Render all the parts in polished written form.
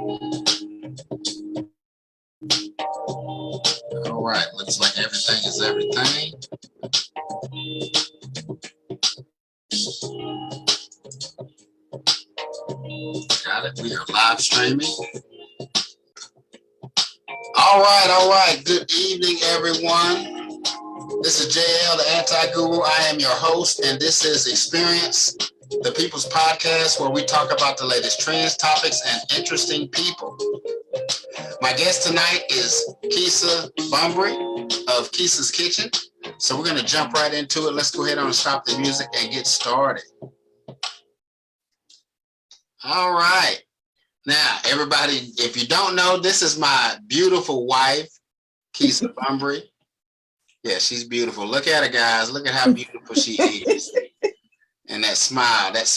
All right, looks like everything is everything. Got it. We are live streaming. All right. Good evening, everyone. This is JL, the Anti-Guru. I am your host, and this is Experience, the People's Podcast, where we talk about the latest trends, topics, and interesting people. My guest tonight is Keesa Bumbrey of Keesa's Kitchen. So we're going to jump right into it. Let's go ahead and stop the music and get started. All right. Now, everybody, if you don't know, this is my beautiful wife, Keesa Bumbrey. Yeah, she's beautiful. Look at her, guys. Look at how beautiful she is. And that smile is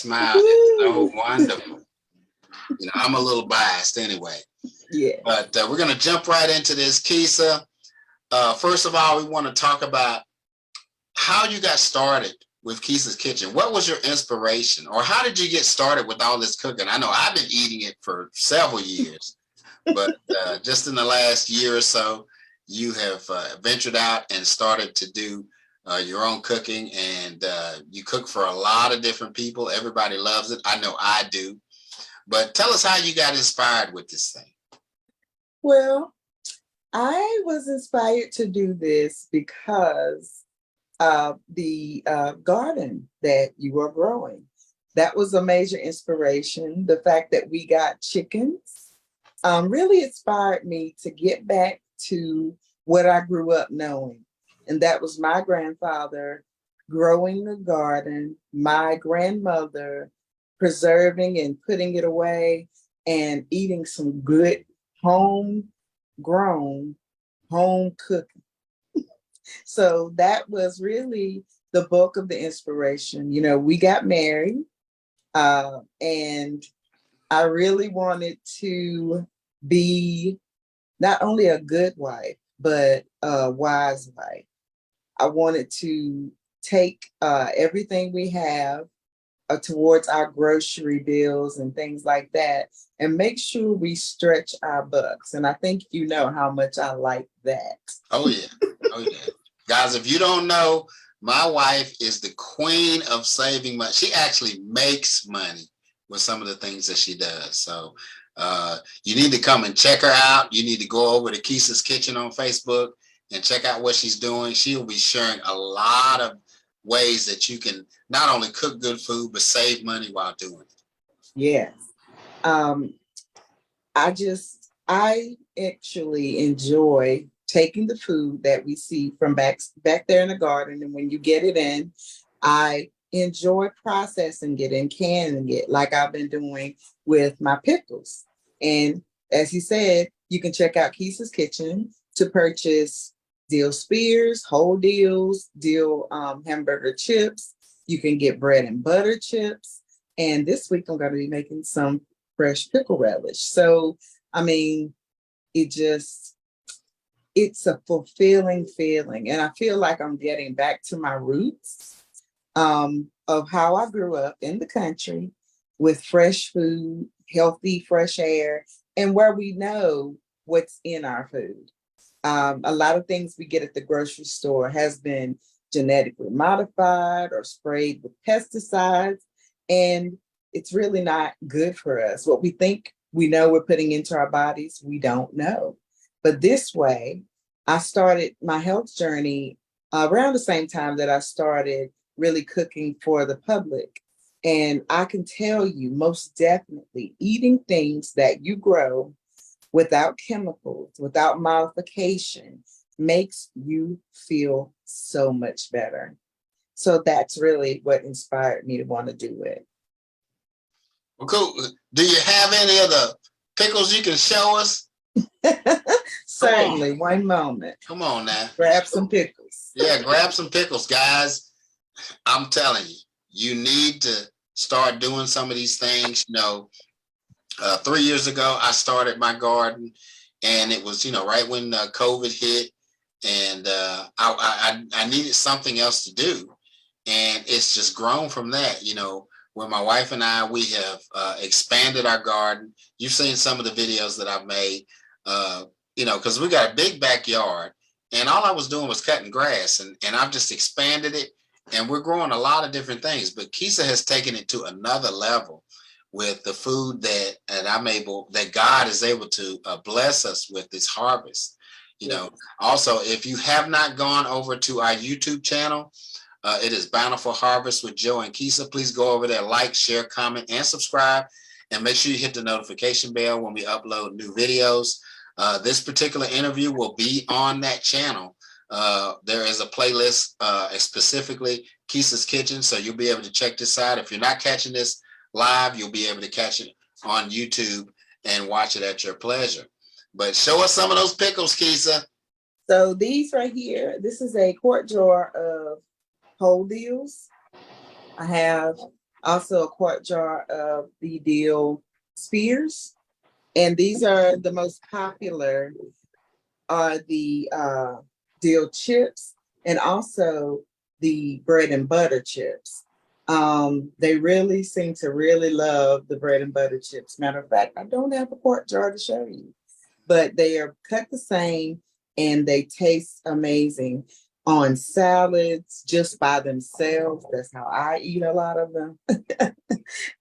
so wonderful. You know, I'm a little biased anyway. Yeah. But we're going to jump right into this. Keesa, first of all, we want to talk about how you got started with Keesa's Kitchen. What was your inspiration, or how did you get started with all this cooking? I know I've been eating it for several years, but just in the last year or so, you have ventured out and started to do your own cooking, and you cook for a lot of different people. Everybody loves it. I know I do. But tell us how you got inspired with this thing. Well, I was inspired to do this because of the garden that you are growing. That was a major inspiration. The fact that we got chickens really inspired me to get back to what I grew up knowing. And that was my grandfather growing the garden, my grandmother preserving and putting it away, and eating some good homegrown, home cooking. So that was really the bulk of the inspiration. You know, we got married, and I really wanted to be not only a good wife, but a wise wife. I wanted to take everything we have towards our grocery bills and things like that, and make sure we stretch our bucks. And I think you know how much I like that. Oh, yeah. Guys, if you don't know, my wife is the queen of saving money. She actually makes money with some of the things that she does. So you need to come and check her out. You need to go over to Keesa's Kitchen on Facebook and check out what she's doing. She'll be sharing a lot of ways that you can not only cook good food, but save money while doing it. Yes. I actually enjoy taking the food that we see from back there in the garden. And when you get it in, I enjoy processing it and canning it, like I've been doing with my pickles. And as you said, you can check out Keesa's Kitchen to purchase dill spears, whole deals, dill hamburger chips. You can get bread and butter chips. And this week I'm going to be making some fresh pickle relish. So, I mean, it's a fulfilling feeling. And I feel like I'm getting back to my roots of how I grew up in the country with fresh food, healthy, fresh air, and where we know what's in our food. A lot of things we get at the grocery store has been genetically modified or sprayed with pesticides, and it's really not good for us. What we think we know we're putting into our bodies, we don't know. But this way, I started my health journey around the same time that I started really cooking for the public. And I can tell you most definitely eating things that you grow without chemicals, without modification, makes you feel so much better. So that's really what inspired me to want to do it. Well, cool. Do you have any of the pickles you can show us? Certainly. One moment. Come on now. Grab some pickles. Yeah, grab some pickles, guys. I'm telling you, you need to start doing some of these things. 3 years ago, I started my garden, and it was, right when COVID hit, and I needed something else to do. And it's just grown from that. where my wife and we have expanded our garden. You've seen some of the videos that I've made, because we got a big backyard, and all I was doing was cutting grass, and I've just expanded it, and we're growing a lot of different things. But Keesa has taken it to another level with the food that God is able to bless us with this harvest. Also, if you have not gone over to our YouTube channel, it is Bountiful Harvest with Joe and Keesa. Please go over there, like, share, comment, and subscribe. And make sure you hit the notification bell when we upload new videos. This particular interview will be on that channel. There is a playlist specifically Keesa's Kitchen, so you'll be able to check this out. If you're not catching this live, you'll be able to catch it on YouTube and watch it at your pleasure. But show us some of those pickles, Keesa. So these right here, this is a quart jar of whole deals. I have also a quart jar of the dill spears. And these are the most popular are the dill chips and also the bread and butter chips. They really seem to really love the bread and butter chips. Matter of fact, I don't have a quart jar to show you, but they are cut the same and they taste amazing on salads just by themselves. That's how I eat a lot of them.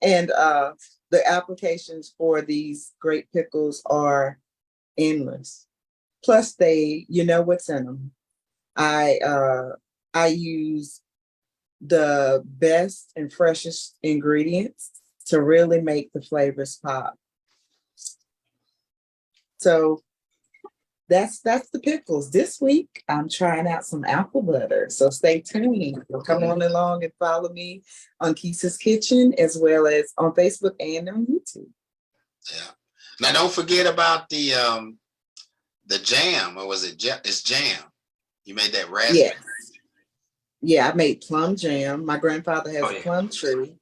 And the applications for these great pickles are endless. Plus they, you know what's in them. I use the best and freshest ingredients to really make the flavors pop. So that's the pickles. This week I'm trying out some apple butter. So stay tuned. Come on along and follow me on Keesa's Kitchen as well as on Facebook and on YouTube. Yeah. Now don't forget about the jam, or was it it's jam? You made that raspberry. Yes. Yeah, I made plum jam. My grandfather has a plum tree,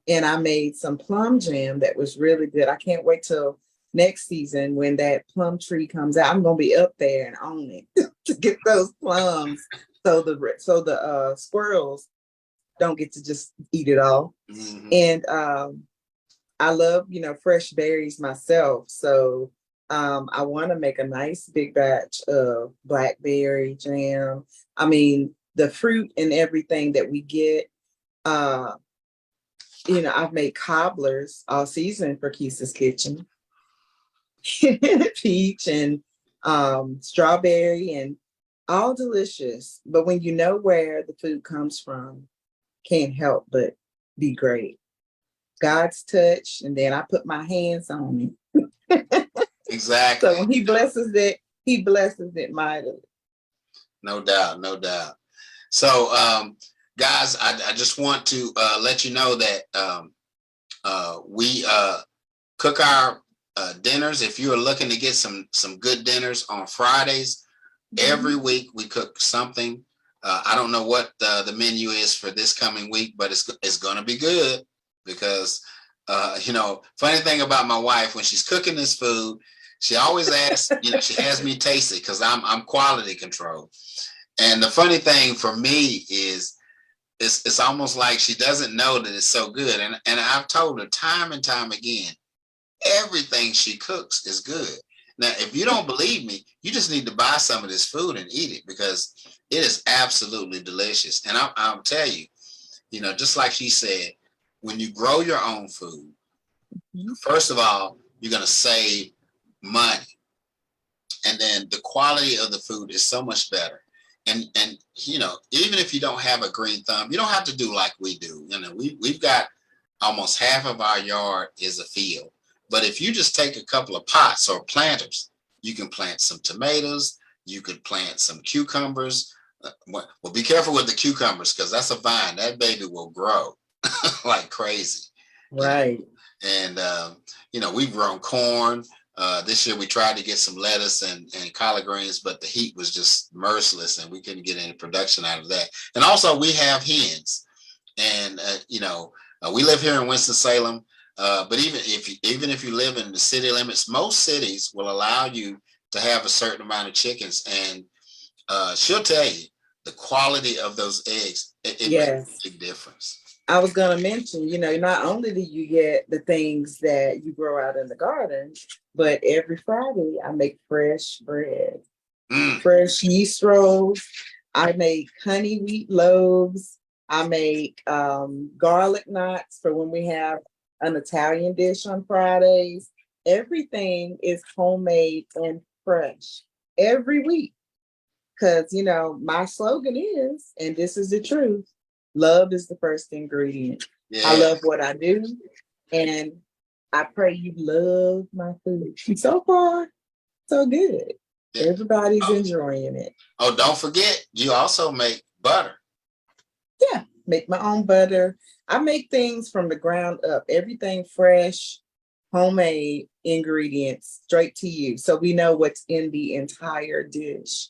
and I made some plum jam that was really good. I can't wait till next season when that plum tree comes out. I'm gonna be up there and on it to get those plums, so the squirrels don't get to just eat it all. Mm-hmm. And I love fresh berries myself, so I want to make a nice big batch of blackberry jam. I mean, the fruit and everything that we get. I've made cobblers all season for Keesa's Kitchen. Peach and strawberry and all delicious. But when you know where the food comes from, can't help but be great. God's touch, and then I put my hands on it. Exactly. So when he blesses it mightily. No doubt, no doubt. So guys, I just want to let you know that we cook our dinners. If you are looking to get some good dinners on Fridays, every week we cook something. I don't know what the menu is for this coming week, but it's going to be good because funny thing about my wife, when she's cooking this food, she always asks, she has me taste it because I'm quality control. And the funny thing for me is it's almost like she doesn't know that it's so good. And I've told her time and time again, everything she cooks is good. Now, if you don't believe me, you just need to buy some of this food and eat it because it is absolutely delicious. And I'll tell you, just like she said, when you grow your own food, first of all, you're going to save money. And then the quality of the food is so much better. And even if you don't have a green thumb, you don't have to do like we do. We've got almost half of our yard is a field. But if you just take a couple of pots or planters, you can plant some tomatoes, you could plant some cucumbers. Well, be careful with the cucumbers because that's a vine. That baby will grow like crazy. Right. And, we've grown corn. This year we tried to get some lettuce and collard greens, but the heat was just merciless and we couldn't get any production out of that. And also we have hens and, we live here in Winston-Salem. But even if you live in the city limits, most cities will allow you to have a certain amount of chickens. And she'll tell you the quality of those eggs, it makes a big difference. I was going to mention, not only do you get the things that you grow out in the garden, but every Friday I make fresh bread, fresh yeast rolls. I make honey wheat loaves. I make garlic knots for when we have an Italian dish on Fridays. Everything is homemade and fresh every week. Because, my slogan is, and this is the truth, love is the first ingredient. Yeah. I love what I do. And I pray you love my food. So far, so good. Yeah. Everybody's enjoying it. Oh, don't forget, you also make butter. Yeah, make my own butter. I make things from the ground up, everything fresh, homemade ingredients, straight to you. So we know what's in the entire dish.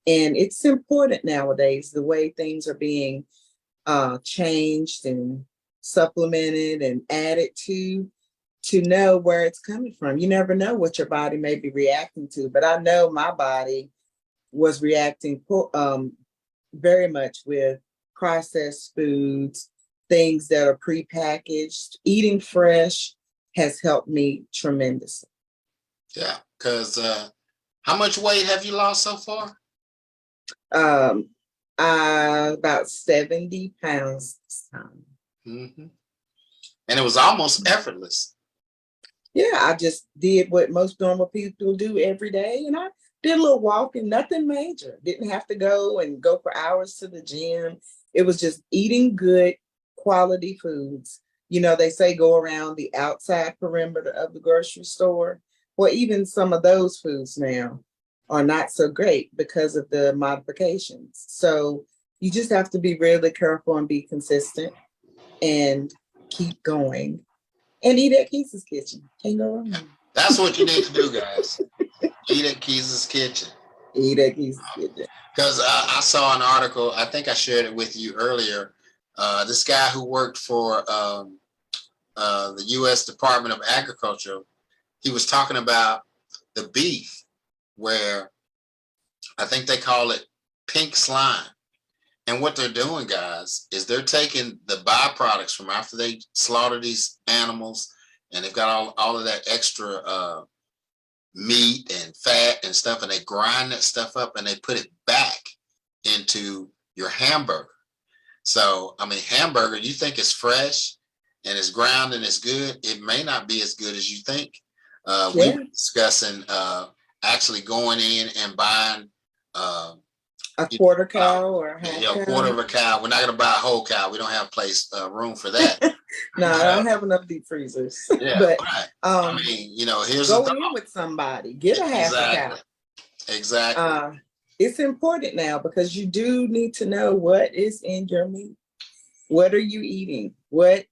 And it's important nowadays, the way things are being changed and supplemented and added to know where it's coming from. You never know what your body may be reacting to, but I know my body was reacting very much with processed foods, things that are prepackaged. Eating fresh has helped me tremendously. Yeah, because how much weight have you lost so far? About 70 pounds this time. Mm-hmm. And it was almost effortless. Yeah, I just did what most normal people do every day. And I did a little walking, nothing major. Didn't have to go for hours to the gym. It was just eating good quality foods. They say go around the outside perimeter of the grocery store. Well, even some of those foods now are not so great because of the modifications. So you just have to be really careful and be consistent and keep going. And eat at Keesa's Kitchen. Can't go wrong. That's what you need to do, guys. Eat at Keesa's Kitchen. Eat at Keesa's Kitchen. Because I saw an article, I think I shared it with you earlier. This guy who worked for the U.S. Department of Agriculture, he was talking about the beef, where I think they call it pink slime. And what they're doing, guys, is they're taking the byproducts from after they slaughter these animals, and they've got all of that extra meat and fat and stuff, and they grind that stuff up and they put it back into your hamburger. So, I mean, hamburger, you think it's fresh and it's ground and it's good. It may not be as good as you think. We were discussing actually going in and buying a quarter cow or half cow. A quarter of a cow. We're not going to buy a whole cow. We don't have room for that. No, I don't have enough deep freezers. Yeah, but I mean, here's go in with somebody. Get a half a cow. Exactly. It's important now because you do need to know what is in your meat. What are you eating? What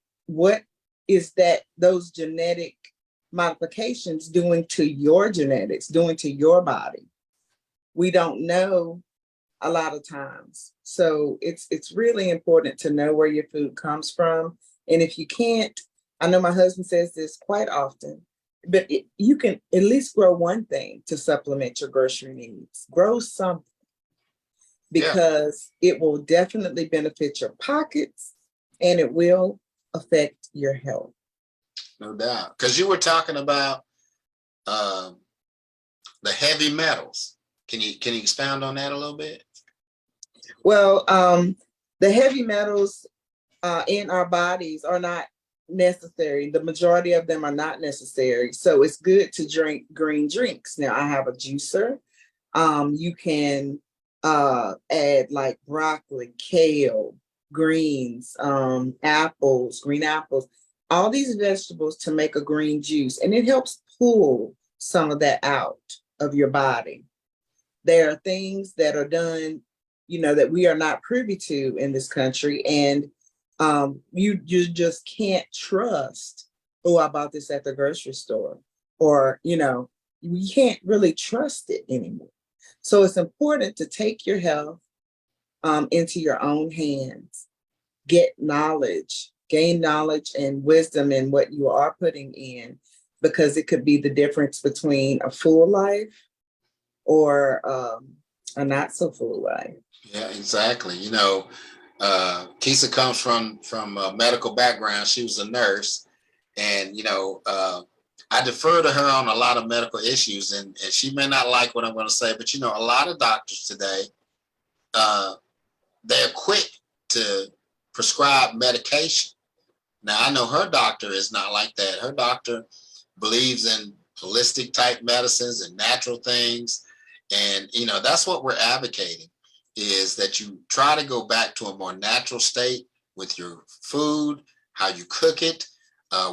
is those genetic modifications doing to your genetics, doing to your body? We don't know a lot of times. So it's really important to know where your food comes from. And if you can't, I know my husband says this quite often, but you can at least grow one thing to supplement your grocery needs. Grow something, because it will definitely benefit your pockets and it will affect your health. No doubt. Because you were talking about the heavy metals. Can you expound on that a little bit? Well, the heavy metals in our bodies are not necessary. The majority of them are not necessary. So it's good to drink green drinks. Now, I have a juicer. You can add like broccoli, kale, greens, apples, green apples, all these vegetables to make a green juice. And it helps pull some of that out of your body. There are things that are done, that we are not privy to in this country. And you just can't trust, I bought this at the grocery store, or, we can't really trust it anymore. So it's important to take your health into your own hands, gain knowledge and wisdom in what you are putting in, because it could be the difference between a full life or a not so full life. Yeah, exactly. Keesa comes from a medical background. She was a nurse, and I defer to her on a lot of medical issues, and she may not like what I'm going to say, but a lot of doctors today, they're quick to prescribe medication. Now, I know her doctor is not like that. Her doctor believes in holistic type medicines and natural things. And, that's what we're advocating, is that you try to go back to a more natural state with your food, how you cook it,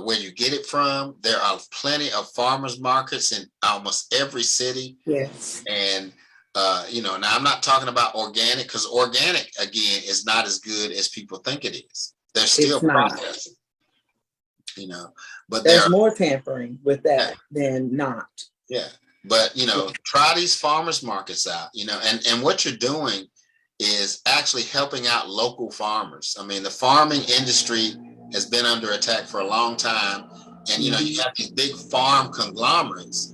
where you get it from. There are plenty of farmers markets in almost every city. Yes. And, now I'm not talking about organic, because organic, again, is not as good as people think it is. There's still processing. But there's more tampering with that than not. Yeah. But, try these farmers markets out, and what you're doing is actually helping out local farmers. I mean, the farming industry has been under attack for a long time. And, you have these big farm conglomerates,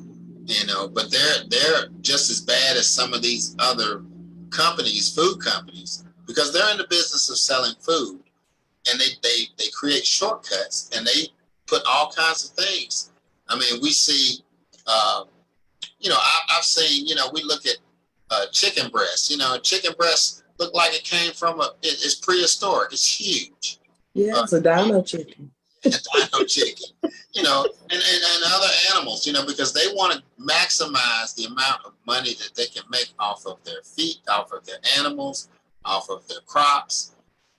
but they're just as bad as some of these other companies, food companies, because they're in the business of selling food. And they create shortcuts, and they put all kinds of things. I mean, we see, I've seen, we look at chicken breasts. Chicken breasts look like it came from it's prehistoric. It's huge. Yeah, it's a dino chicken. Dino chicken, and other animals, because they want to maximize the amount of money that they can make off of their feet, off of their animals, off of their crops.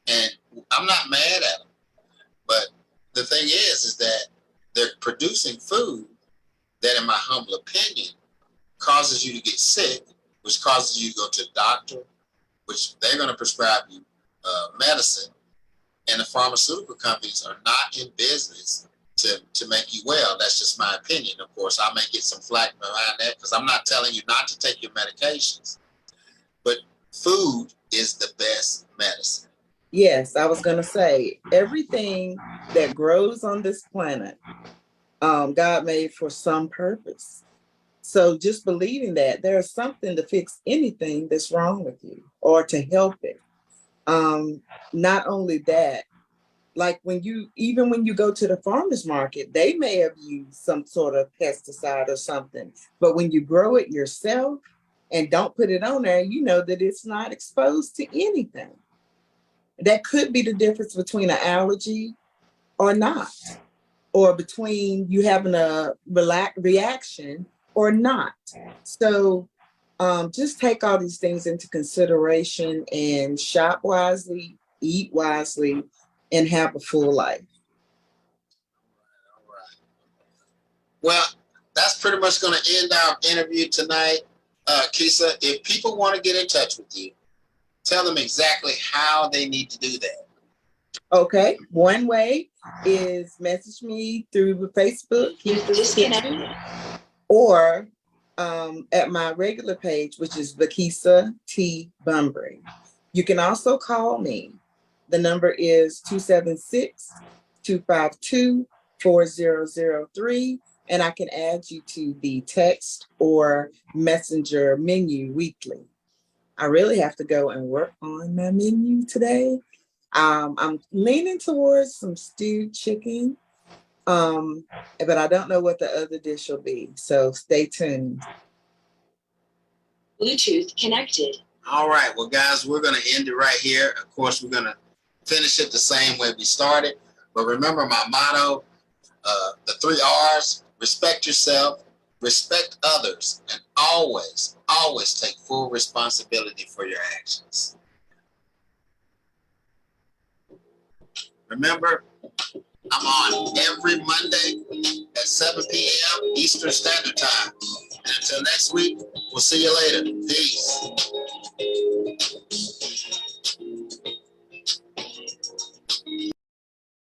And I'm not mad at them, but the thing is that they're producing food that, in my humble opinion, causes you to get sick, which causes you to go to the doctor, which they're going to prescribe you medicine. And the pharmaceutical companies are not in business to make you well. That's just my opinion. Of course, I may get some flack behind that, because I'm not telling you not to take your medications, but food is the best medicine. Yes, I was going to say, everything that grows on this planet, God made for some purpose. So just believing that there's something to fix anything that's wrong with you, or to help it. Not only that, like when you go to the farmer's market, they may have used some sort of pesticide or something, but when you grow it yourself and don't put it on there, you know that it's not exposed to anything. That could be the difference between an allergy or not, or between you having a reaction or not. So just take all these things into consideration and shop wisely, eat wisely, and have a full life. All right. Well, that's pretty much going to end our interview tonight. Keesa, if people want to get in touch with you, tell them exactly how they need to do that. Okay. One way is message me through Facebook, Keesa's Kitchen, or at my regular page, which is the Keesa T. Bumbrey. You can also call me. The number is 276-252-4003, and I can add you to the text or messenger menu weekly. I really have to go and work on my menu today. I'm leaning towards some stewed chicken, but I don't know what the other dish will be. So stay tuned. Bluetooth connected. All right. Well, guys, we're going to end it right here. Of course, we're going to finish it the same way we started. But remember my motto, the 3 R's: respect yourself, respect others, and always, always take full responsibility for your actions. Remember, I'm on every Monday at 7 p.m. Eastern Standard Time. And until next week, we'll see you later. Peace.